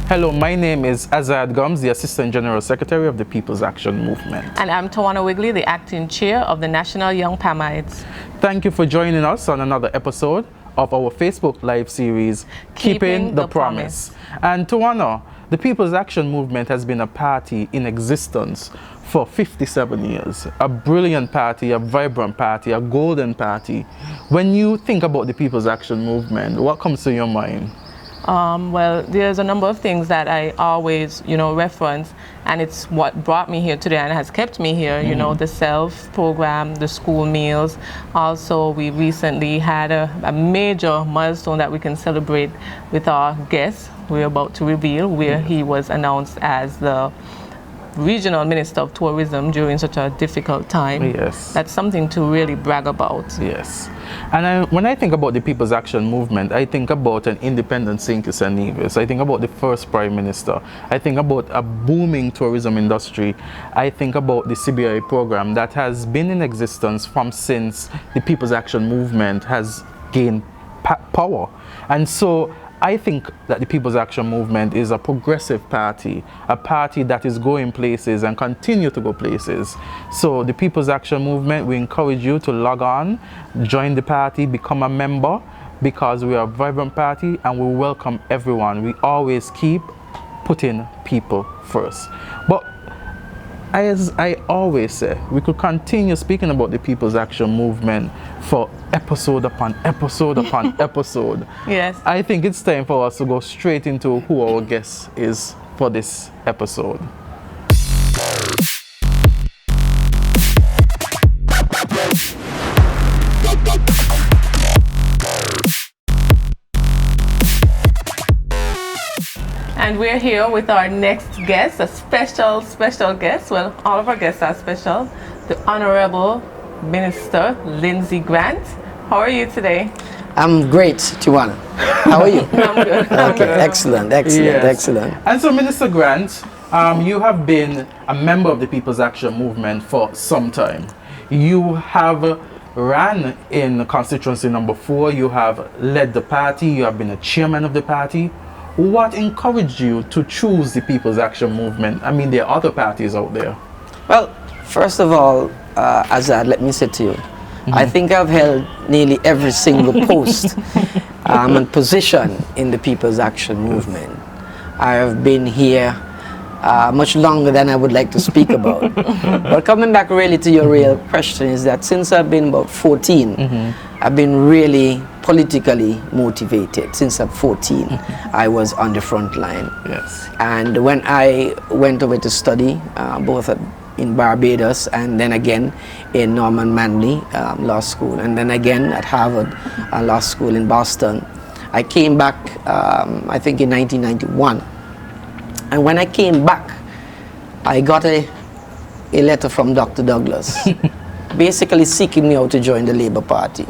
Hello, my name is Azard Gumbs, the Assistant General Secretary of the People's Action Movement. And I'm Tawanna Wigley, the Acting Chair of the National Young Pamites. Thank you for joining us on another episode of our Facebook Live series, Keeping the Promise. And Tawanna, the People's Action Movement has been a party in existence for 57 years. A brilliant party, a vibrant party, a golden party. When you think about the People's Action Movement, what comes to your mind? Well, there's a number of things that I always, reference, and it's what brought me here today and has kept me here, the SELF program, the school meals. Also, we recently had a major milestone that we can celebrate with our guest. We're about to reveal where he was announced as the Regional Minister of Tourism during such a difficult time. Yes. That's something to really brag about. Yes. And when I think about the People's Action Movement, I think about an independent St. Kitts and Nevis. I think about the first Prime Minister. I think about a booming tourism industry. I think about the CBI program that has been in existence from since the People's Action Movement has gained power. And so I think that the People's Action Movement is a progressive party, a party that is going places and continue to go places. So the People's Action Movement, we encourage you to log on, join the party, become a member, because we are a vibrant party and we welcome everyone. We always keep putting people first. But as I always say, we could continue speaking about the People's Action Movement for episode upon episode upon episode. Yes. I think it's time for us to go straight into who our guest is for this episode. And we're here with our next guest, a special guest. Well, all of our guests are special. The Honorable Minister Lindsay Grant. How are you today? I'm great, Tawanna. How are you? I'm good. Okay, excellent. Yes. And so, Minister Grant, you have been a member of the People's Action Movement for some time. You have ran in Constituency number 4. You have led the party. You have been a chairman of the party. What encouraged you to choose the People's Action Movement? I mean, there are other parties out there. Well, first of all, Azad, let me say to you, I think I've held nearly every single post and position in the People's Action Movement. I have been here much longer than I would like to speak about. But coming back really to your real question is that since I've been about 14, I've been really politically motivated. Since I'm 14, I was on the front line. Yes. And when I went over to study, both in Barbados and then again in Norman Manley Law School, and then again at Harvard Law School in Boston, I came back, I think in 1991. And when I came back, I got a letter from Dr. Douglas, basically seeking me out to join the Labour Party.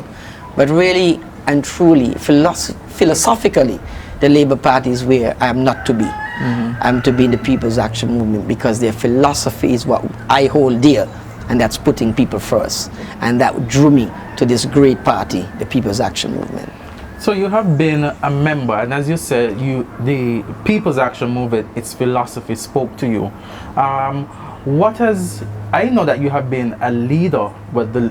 But really and truly, philosophically, the Labour Party is where I am not to be. I'm to be in the People's Action Movement because their philosophy is what I hold dear, and that's putting people first. And that drew me to this great party, the People's Action Movement. So you have been a member, and as you said, the People's Action Movement, its philosophy spoke to you. I know that you have been a leader, but the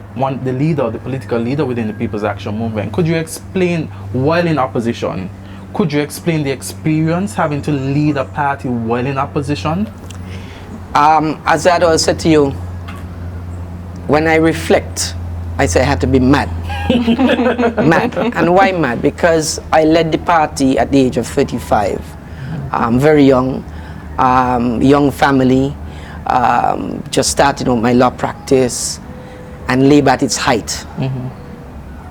political leader within the People's Action Movement. Could you explain, while in opposition, could you explain the experience having to lead a party while in opposition? As I always said to you, when I reflect, I say I had to be mad. Mad. And why mad? Because I led the party at the age of 35. Very young, young family, just starting out my law practice, and Labour at its height.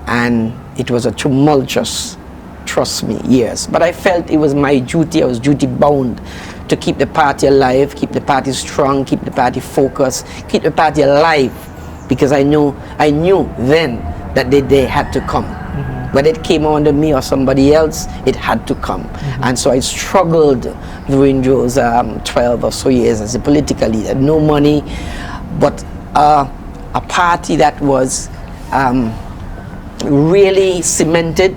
And it was a tumultuous, trust me, years. But I felt it was my duty, I was duty bound to keep the party alive, keep the party strong, keep the party focused, keep the party alive, because I knew then that the day had to come. Whether it came under me or somebody else, it had to come. And so I struggled during those 12 or so years as a political leader. No money, but a party that was really cemented,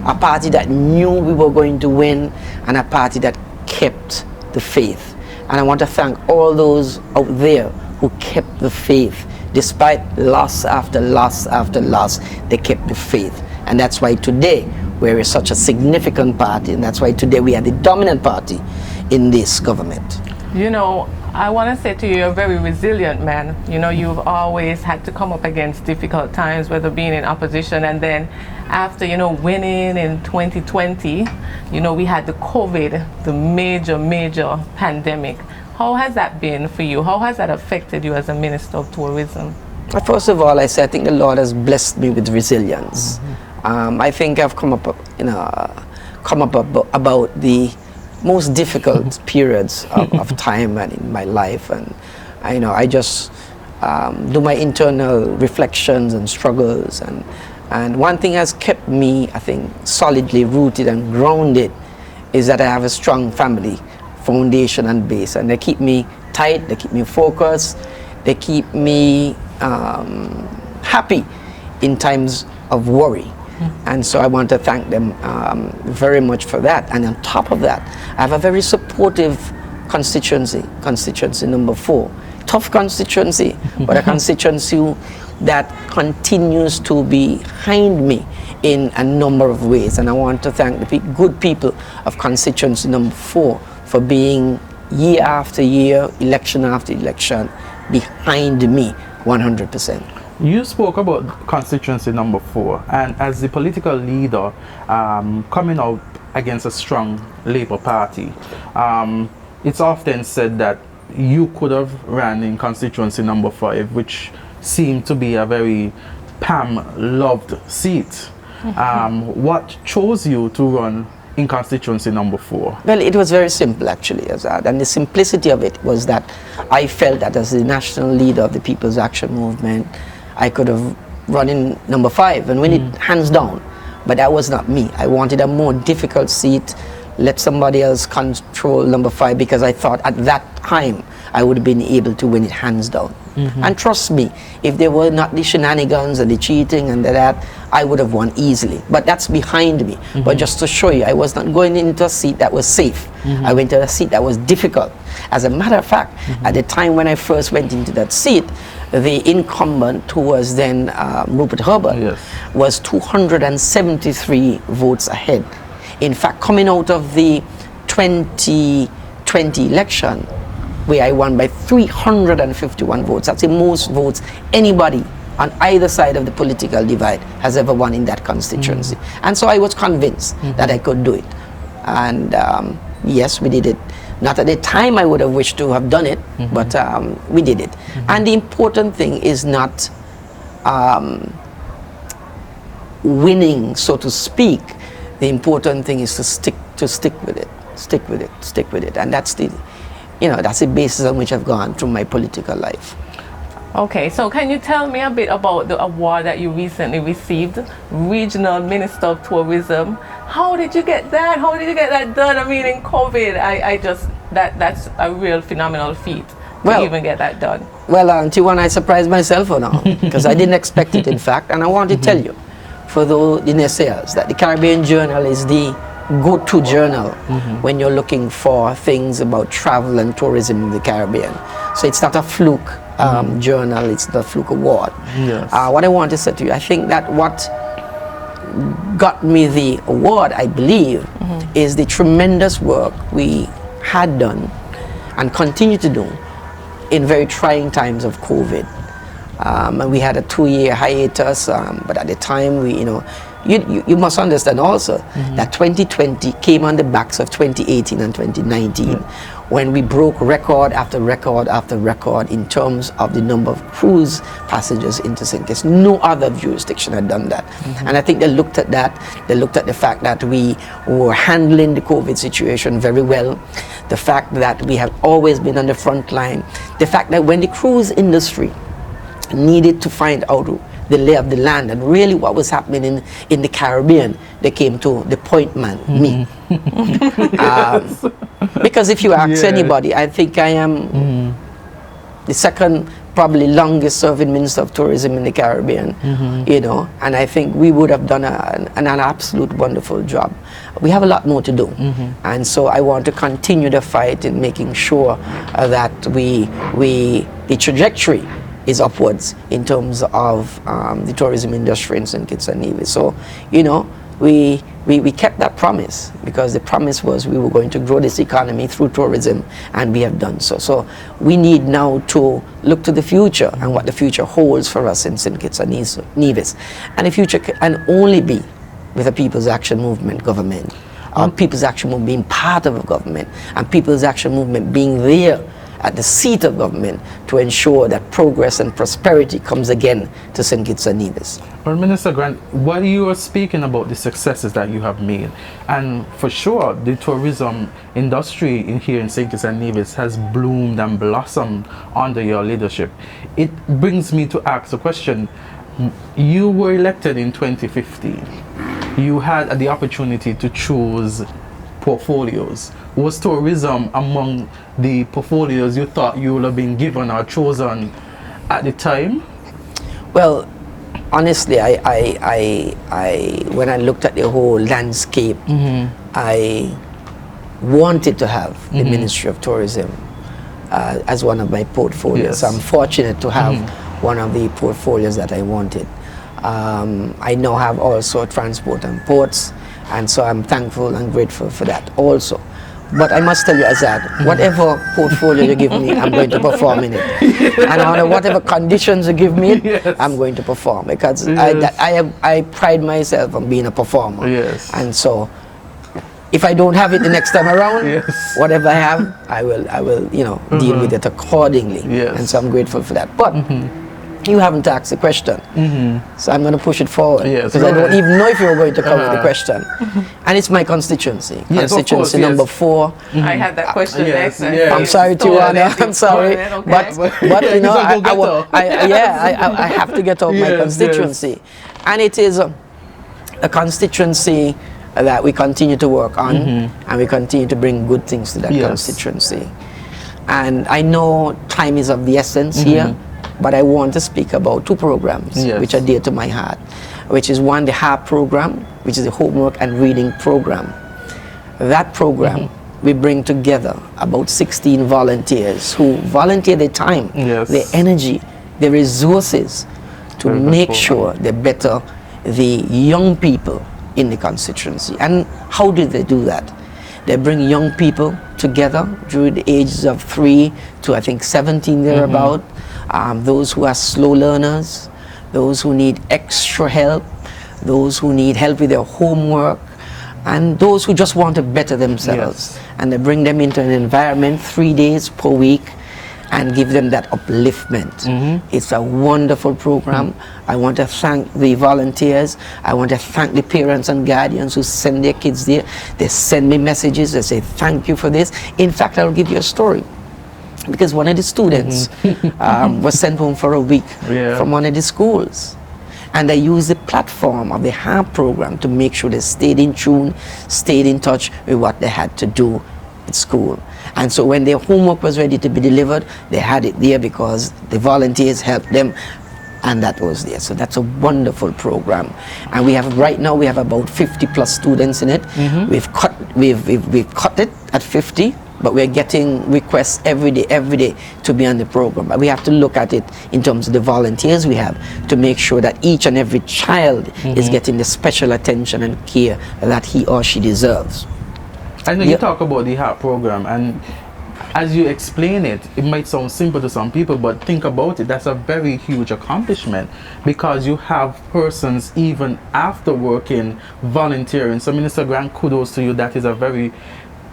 a party that knew we were going to win, and a party that kept the faith. And I want to thank all those out there who kept the faith. Despite loss after loss after loss, they kept the faith. And that's why today we're such a significant party, and that's why today we are the dominant party in this government. You know, I want to say to you, you're a very resilient man. You know, you've always had to come up against difficult times, whether being in opposition, and then after, you know, winning in 2020, you know, we had the COVID, the major pandemic. How has that been for you? How has that affected you as a Minister of Tourism? First of all, I think the Lord has blessed me with resilience. I think I've come up about the most difficult periods of time and in my life, and I just do my internal reflections and struggles, and one thing has kept me, I think, solidly rooted and grounded is that I have a strong family foundation and base, and they keep me tight, they keep me focused, they keep me happy in times of worry. And so I want to thank them very much for that. And on top of that, I have a very supportive constituency number 4. Tough constituency, but a constituency that continues to be behind me in a number of ways. And I want to thank the good people of constituency number 4 for being year after year, election after election, behind me 100%. You spoke about constituency number 4, and as the political leader coming out against a strong Labour Party, it's often said that you could have ran in constituency number 5, which seemed to be a very PAM-loved seat. What chose you to run in constituency number 4? Well, it was very simple actually, Azard, and the simplicity of it was that I felt that as the national leader of the People's Action Movement, I could have run in number 5 and win it hands down, but that was not me. I wanted a more difficult seat, let somebody else control number 5, because I thought at that time I would have been able to win it hands down. And trust me, if there were not the shenanigans and the cheating and that, I would have won easily. But that's behind me. But just to show you, I was not going into a seat that was safe. I went to a seat that was difficult. As a matter of fact, at the time when I first went into that seat, the incumbent, who was then Rupert Herbert, was 273 votes ahead. In fact, coming out of the 2020 election, where I won by 351 votes. That's the most votes anybody on either side of the political divide has ever won in that constituency. And so I was convinced that I could do it. And yes, we did it. Not at the time I would have wished to have done it, but we did it. And the important thing is not winning, so to speak. The important thing is to stick with it. And that's the basis on which I've gone through my political life. Okay, so can you tell me a bit about the award that you recently received, Regional Minister of Tourism? How did you get that? How did you get that done? I mean, in COVID, that's a real phenomenal feat to even get that done. Well, Tawanna, I surprised myself now because I didn't expect it, in fact, and I want to tell you, for the naysayers, that the Caribbean Journal is the go-to journal when you're looking for things about travel and tourism in the Caribbean. So it's not a fluke journal, it's the fluke award. What I want to say to you, I think that what got me the award, I believe, is the tremendous work we had done and continue to do in very trying times of COVID. And we had a 2-year hiatus, but at the time you must understand also that 2020 came on the backs of 2018 and 2019 when we broke record after record after record in terms of the number of cruise passengers into St. Kitts. No other jurisdiction had done that. And I think they looked at that. They looked at the fact that we were handling the COVID situation very well, the fact that we have always been on the front line, the fact that when the cruise industry needed to find out the lay of the land and really what was happening in the Caribbean, they came to the point man, me. Because if you ask anybody, I think I am the second probably longest serving Minister of Tourism in the Caribbean, you know, and I think we would have done an absolute wonderful job. We have a lot more to do, and so I want to continue the fight in making sure that the trajectory is upwards in terms of the tourism industry in St. Kitts and Nevis. So, you know, we kept that promise, because the promise was we were going to grow this economy through tourism, and we have done so. So we need now to look to the future and what the future holds for us in St. Kitts and Nevis. And the future can only be with a People's Action Movement government, or People's Action Movement being part of a government, and People's Action Movement being there at the seat of government to ensure that progress and prosperity comes again to St. Kitts and Nevis. Well, Minister Grant, while you are speaking about the successes that you have made, and for sure the tourism industry here in St. Kitts and Nevis has bloomed and blossomed under your leadership, it brings me to ask a question. You were elected in 2015. You had the opportunity to choose portfolios. Was tourism among the portfolios you thought you would have been given or chosen at the time? Well, honestly, when I looked at the whole landscape, I wanted to have the Ministry of Tourism as one of my portfolios. Yes. I'm fortunate to have one of the portfolios that I wanted. I now have also transport and ports, and so I'm thankful and grateful for that also. But I must tell you, Azard, whatever portfolio you give me, I'm going to perform in it. And under whatever conditions you give me, I'm going to perform, because I pride myself on being a performer. Yes. And so, if I don't have it the next time around, whatever I have, I will, you know, deal with it accordingly. Yes. And so I'm grateful for that. But you haven't asked the question, so I'm going to push it forward, because I don't even know if you're going to cover the question. And it's my constituency, constituency number 4. I had that question next. I'm sorry, Tawanna, I'm sorry, but you know, I have to get out my constituency, and it is a constituency that we continue to work on, and we continue to bring good things to that constituency. And I know time is of the essence here, but I want to speak about 2 programs which are dear to my heart, which is one, the HARP program, which is the homework and reading program. That program, we bring together about 16 volunteers who volunteer their time, their energy, their resources to make sure they better the young people in the constituency. And how do they do that? They bring young people together during the ages of 3 to I think 17 thereabout. Those who are slow learners, those who need extra help, those who need help with their homework, and those who just want to better themselves. And they bring them into an environment 3 days per week and give them that upliftment. It's a wonderful program. I want to thank the volunteers. I want to thank the parents and guardians who send their kids there. They send me messages. They say, thank you for this. In fact, I'll give you a story. Because one of the students was sent home for a week from one of the schools. And they used the platform of the HARP program to make sure they stayed in tune, stayed in touch with what they had to do at school. And so when their homework was ready to be delivered, they had it there because the volunteers helped them, and that was there. So that's a wonderful program. And we have, right now, we have about 50 plus students in it. We've cut it at 50. But we're getting requests every day to be on the program. But we have to look at it in terms of the volunteers we have to make sure that each and every child is getting the special attention and care that he or she deserves. I know you talk about the HARP program, and as you explain it, it might sound simple to some people, but think about it, that's a very huge accomplishment, because you have persons even after working, volunteering. So Minister Grant, kudos to you. That is a very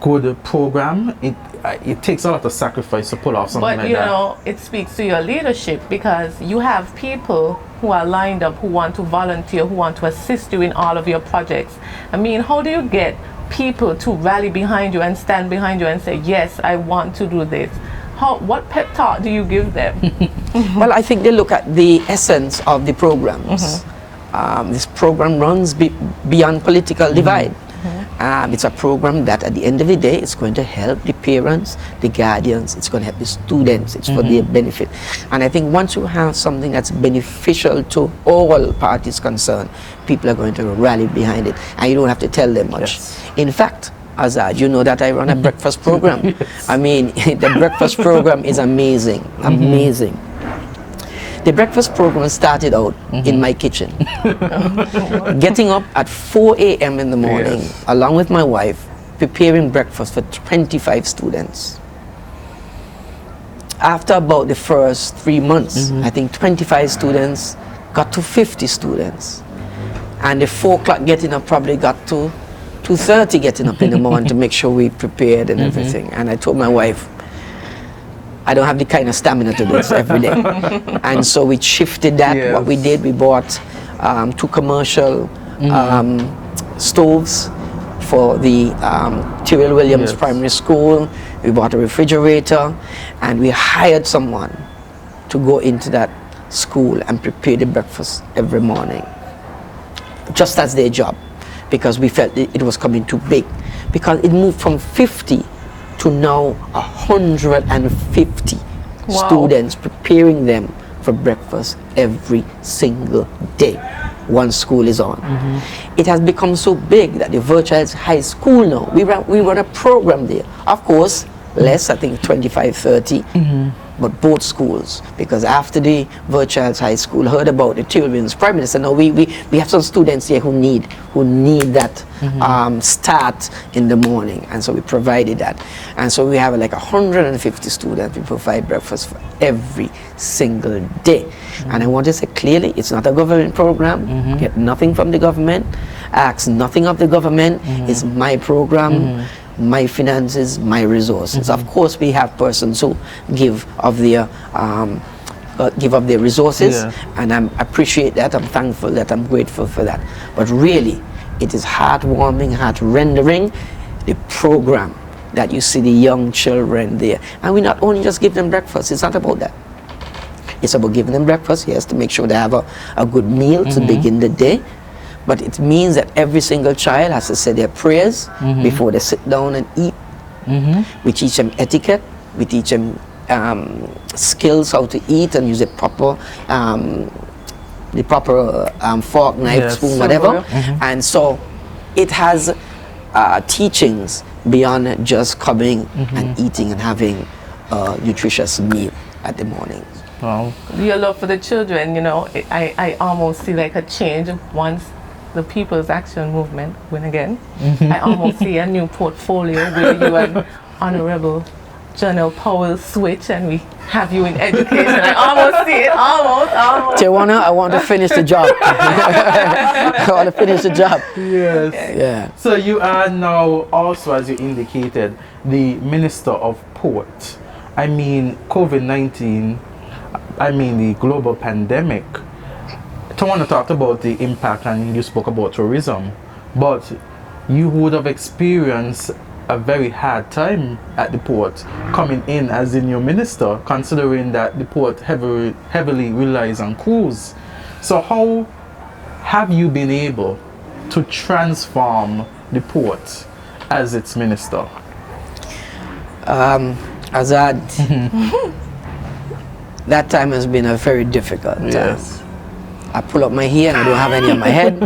good program. It takes a lot of sacrifice to pull off something like that. But you know, it speaks to your leadership, because you have people who are lined up, who want to volunteer, who want to assist you in all of your projects. I mean, how do you get people to rally behind you and stand behind you and say, yes, I want to do this? What pep talk do you give them? Well, I think they look at the essence of the programs. This program runs beyond political divide. It's a program that at the end of the day, it's going to help the parents, the guardians, it's going to help the students, it's for their benefit. And I think once you have something that's beneficial to all parties concerned, people are going to rally behind it, and you don't have to tell them much. Yes. In fact, Azard, you know that I run a breakfast program. Yes. I mean, the breakfast program is amazing, amazing. The breakfast program started out in my kitchen. Getting up at 4 a.m. in the morning, Yes. along with my wife, preparing breakfast for 25 students. After about the first 3 months, I think 25 students got to 50 students. And the 4 o'clock getting up probably got to 2:30 getting up in the morning to make sure we prepared and everything. And I told my wife, I don't have the kind of stamina to do this every day. And so we shifted that. Yes. What we did, we bought 2 commercial stoves for the Tyrrell Williams Yes. Primary School. We bought a refrigerator, and we hired someone to go into that school and prepare the breakfast every morning, just as their job, because we felt it was coming too big, because it moved from 50 to now 150 Wow. students, preparing them for breakfast every single day once school is on. It has become so big that the Virtual High School now, we run a program there. Of course, less, I think 25, 30, but both schools, because after the Virtual High School heard about the children's Prime Minister, now we have some students here who need that start in the morning, and so we provided that. And so we have like 150 students. We provide breakfast for every single day. And I want to say clearly, it's not a government program. Get nothing from the government, ask nothing of the government. It's my program, my finances, my resources. Of course, we have persons who give of their resources, Yeah. and I appreciate that. I'm thankful that. I'm grateful for that. But really, it is heartwarming, heart-rendering, the program that you see the young children there. And we not only just give them breakfast. It's not about that. It's about giving them breakfast, yes, to make sure they have a good meal to begin the day. But it means that every single child has to say their prayers before they sit down and eat. We teach them etiquette. We teach them skills how to eat and use the proper fork, knife, Yes. spoon, whatever. And so it has teachings beyond just coming and eating and having a nutritious meal at the morning. Wow. Your love for the children, you know, I almost see like a change once the People's Action Movement win again. I almost see a new portfolio where you and Honorable Janelle Powell switch and we have you in education. I almost see it, almost. Tawanna, I want to finish the job. I want to finish the job. Yes. Yeah. So you are now also, as you indicated, the Minister of Port. I mean, COVID-19, I mean the global pandemic. Tawanna talked about the impact and you spoke about tourism, but you would have experienced a very hard time at the port coming in as the new minister, considering that the port heavily relies on cruise. So how have you been able to transform the port as its minister? Azard, that time has been a very difficult time. Yes. I pull up my hair and I don't have any on my head,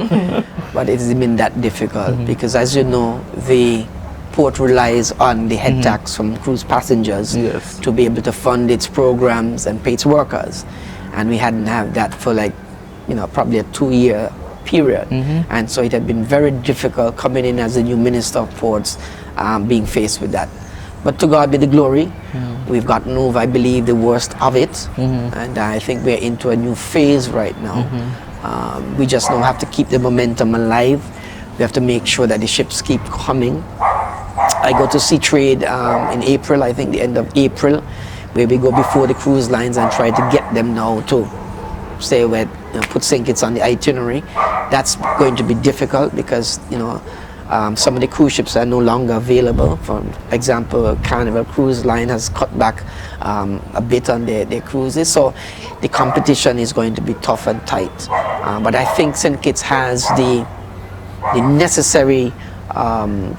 but it's been that difficult because, as you know, the port relies on the head tax from cruise passengers Yes. to be able to fund its programs and pay its workers, and we hadn't had that for like, you know, probably a 2-year period, and so it had been very difficult coming in as a new minister of ports, being faced with that. But to God be the glory. We've gotten over, I believe, the worst of it, and I think we're into a new phase right now. We just now have to keep the momentum alive. We have to make sure that the ships keep coming. I go to Sea Trade in April, I think the end of April, where we go before the cruise lines and try to get them now to say where, you know, put St. Kitts on the itinerary. That's going to be difficult because, you know, some of the cruise ships are no longer available. For example, Carnival Cruise Line has cut back a bit on their cruises, so the competition is going to be tough and tight. But I think St. Kitts has the necessary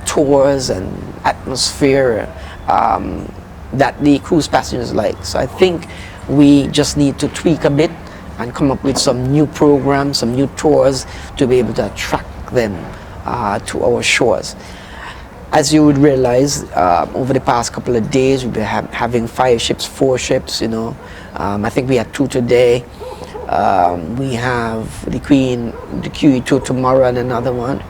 tours and atmosphere that the cruise passengers like. So I think we just need to tweak a bit and come up with some new programs, some new tours to be able to attract them to our shores. As you would realize, over the past couple of days, we've been having 5 ships, 4 ships, you know. I think we had 2 today. We have the Queen, the QE2 tomorrow and another one.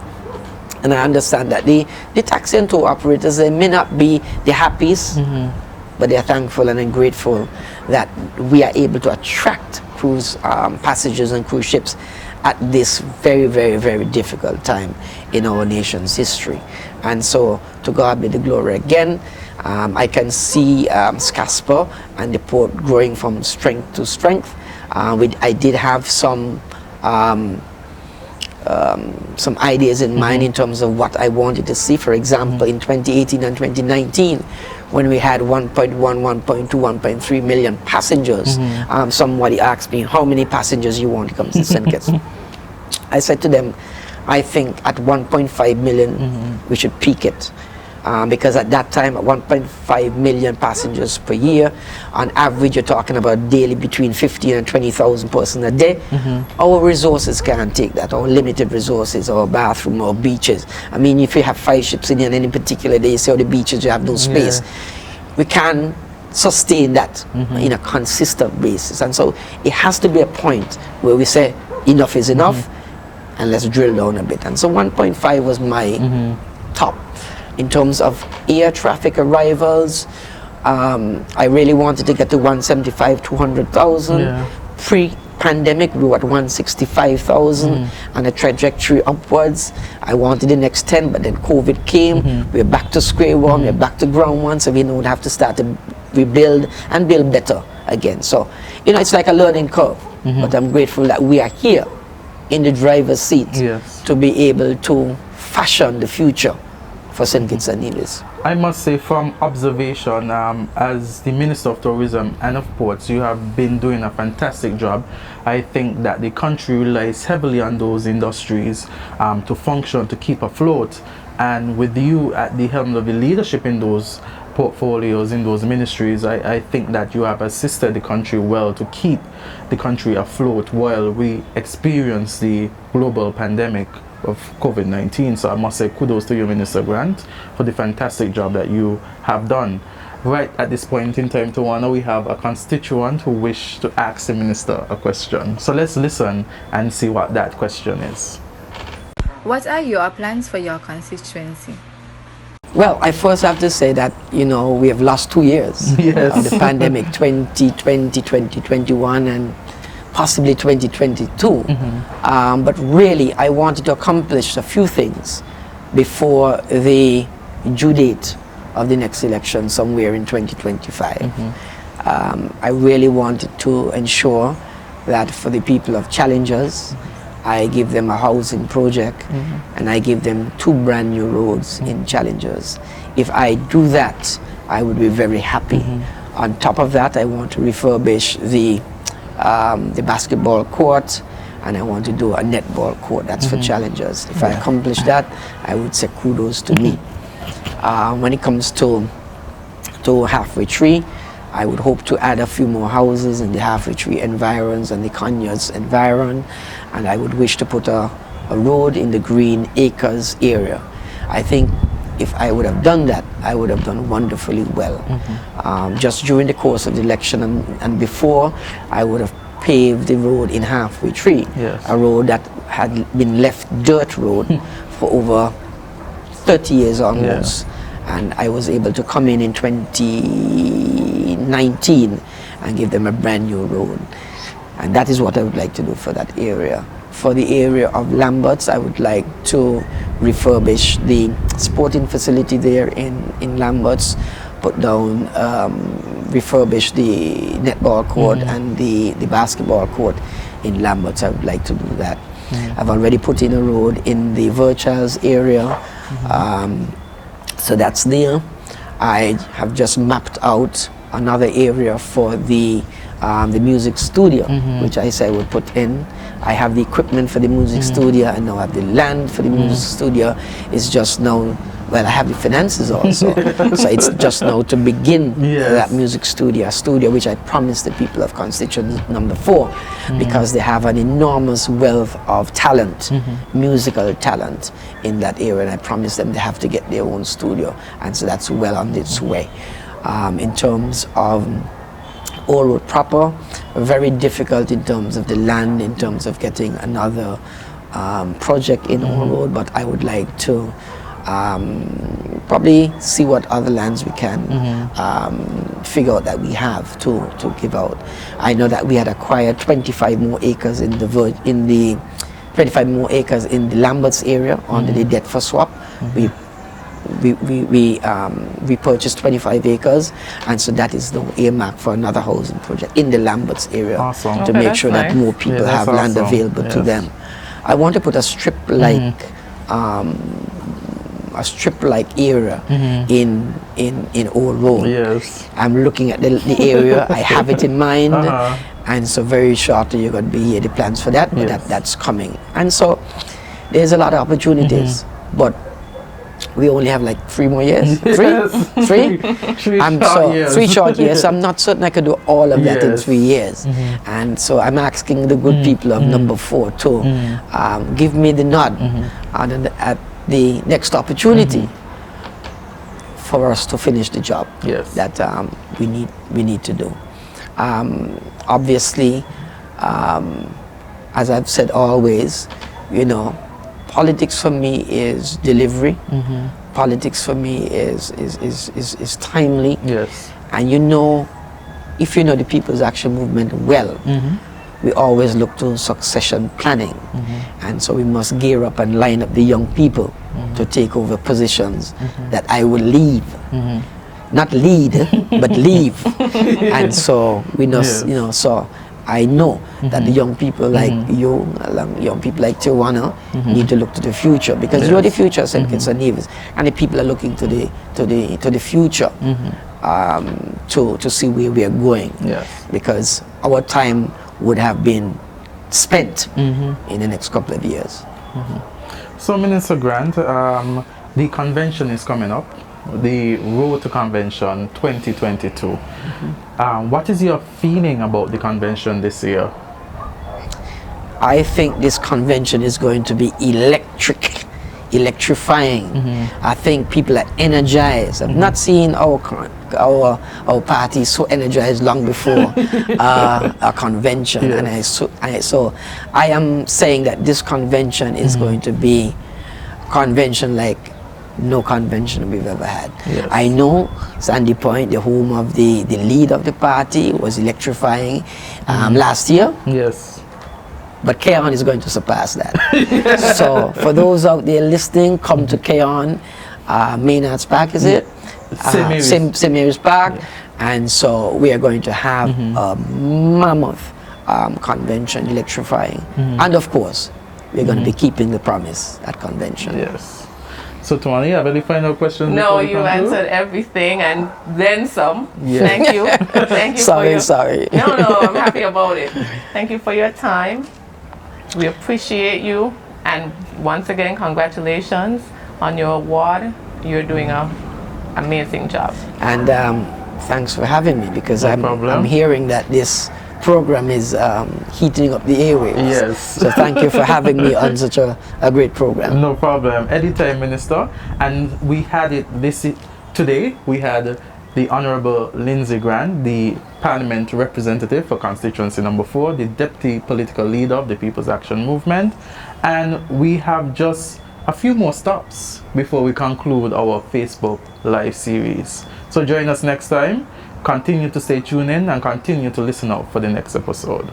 And I understand that the taxi and tour operators, they may not be the happiest, but they are thankful and grateful that we are able to attract cruise passengers and cruise ships at this very, very, very difficult time in our nation's history. And so, to God be the glory again. I can see Scasper and the port growing from strength to strength. I did have some ideas in mind in terms of what I wanted to see. For example, in 2018 and 2019, when we had 1.1, 1.2, 1.3 million passengers, somebody asked me, how many passengers you want to come to St. Kitts? I said to them, I think at 1.5 million, we should peak it. Because at that time, at 1.5 million passengers per year, on average, you're talking about daily between 15 and 20,000 persons a day. Our resources can't take that, our limited resources, our bathroom, our beaches. I mean, if you have 5 ships in here on any particular day, you say, oh, the beaches, you have no space. We can sustain that in a consistent basis. And so it has to be a point where we say, enough is enough, and let's drill down a bit. And so 1.5 was my top. In terms of air traffic arrivals, I really wanted to get to 175, 200,000. Pre-pandemic, we were at 165,000 and a trajectory upwards. I wanted the next 10, but then COVID came. We're back to square one, we're back to ground one, so we know we have to start to rebuild and build better again. So, you know, it's like a learning curve, but I'm grateful that we are here in the driver's seat to be able to fashion the future for St. Kitts and Nevis. I must say, from observation, as the Minister of Tourism and of Ports, you have been doing a fantastic job. I think that the country relies heavily on those industries to function, to keep afloat. And with you at the helm of the leadership in those portfolios, in those ministries, I think that you have assisted the country well to keep the country afloat while we experience the global pandemic of COVID-19. So I must say kudos to you, Minister Grant, for the fantastic job that you have done. Right at this point in time, Tawanna, we have a constituent who wishes to ask the Minister a question. So let's listen and see what that question is. What are your plans for your constituency? Well, I first have to say that, you know, we have lost 2 years of the pandemic, 2020, 2021, and possibly 2022. But really, I wanted to accomplish a few things before the due date of the next election, somewhere in 2025. I really wanted to ensure that for the people of Challengers, I give them a housing project and I give them 2 brand new roads in Challengers. If I do that, I would be very happy. On top of that, I want to refurbish the basketball court, and I want to do a netball court. That's for Challengers. If I accomplish that, I would say kudos to me. When it comes to Halfway Tree, I would hope to add a few more houses in the Halfway Tree environs and the Conyers environ, and I would wish to put a road in the Green Acres area. I think if I would have done that, I would have done wonderfully well. Just during the course of the election and before, I would have paved the road in Halfway Tree, a road that had been left dirt road for over 30 years almost. And I was able to come in 2019 and give them a brand new road. And that is what I would like to do for that area. For the area of Lamberts, I would like to refurbish the sporting facility there in Lamberts, put down, refurbish the netball court and the basketball court in Lamberts. I would like to do that. I've already put in a road in the Virchals area, so that's there. I have just mapped out another area for the the music studio, which I said I would put in. I have the equipment for the music studio, I now have the land for the music studio. It's just now, well, I have the finances also. So it's just now to begin that music studio, a studio which I promised the people of Constituency number 4, because they have an enormous wealth of talent, musical talent in that area, and I promised them they have to get their own studio, and so that's well on its way. In terms of Old Road proper, very difficult in terms of the land, in terms of getting another project in Old Road, but I would like to probably see what other lands we can figure out that we have to give out. I know that we had acquired 25 more acres in the 25 more acres in the Lamberts area under the debt for swap. We purchased 25 acres, and so that is the earmark for another housing project in the Lamberts area to make sure that more people have land available to them. I want to put a strip like area in Old Road. Yes. I'm looking at the area. I have it in mind, and so very shortly you're going to be here. The plans for that, but that's coming. And so there's a lot of opportunities, but we only have like 3 more years. Three? 3 short years. So I'm not certain I could do all of that in 3 years. And so I'm asking the good people of number 4 to give me the nod at the next opportunity for us to finish the job that we need to do. Obviously, as I've said always, you know, politics for me is delivery. Politics for me is timely. Yes. And you know, if you know the People's Action Movement well, we always look to succession planning. And so we must gear up and line up the young people to take over positions that I will leave. Not lead, but leave. And so we must, you know, so I know that the young people like you, young people like Tawanna, need to look to the future, because you're the future, St. Kitts and Nevis, and the people are looking to the future to see where we are going. Because our time would have been spent in the next couple of years. So, Minister Grant, the convention is coming up, the Road to Convention 2022. What is your feeling about the convention this year? I think this convention is going to be electrifying. I think people are energized. I've not seen our party so energized long before a convention. And so I am saying that this convention is going to be a convention like no convention we've ever had. I know Sandy Point, the home of the lead of the party, was electrifying last year. But Keon is going to surpass that. So for those out there listening, come to Keon, Maynard's Park, is it? St. Mary's Park. And so we are going to have a mammoth convention, electrifying. And of course, we're going to be keeping the promise at convention. So, Tawanna, you have any final questions? No, you answered everything and then some. Thank you. Thank you. Sorry. No, I'm happy about it. Thank you for your time. We appreciate you, and once again, congratulations on your award. You're doing an amazing job. And thanks for having me, because I'm hearing that this program is heating up the airwaves. So thank you for having me on such a great program. No problem. Anytime, Minister. And we had it today. We had the Honorable Lindsay Grant, the Parliament representative for Constituency number 4, the Deputy Political Leader of the People's Action Movement. And we have just a few more stops before we conclude our Facebook Live series. So join us next time. Continue to stay tuned in and continue to listen out for the next episode.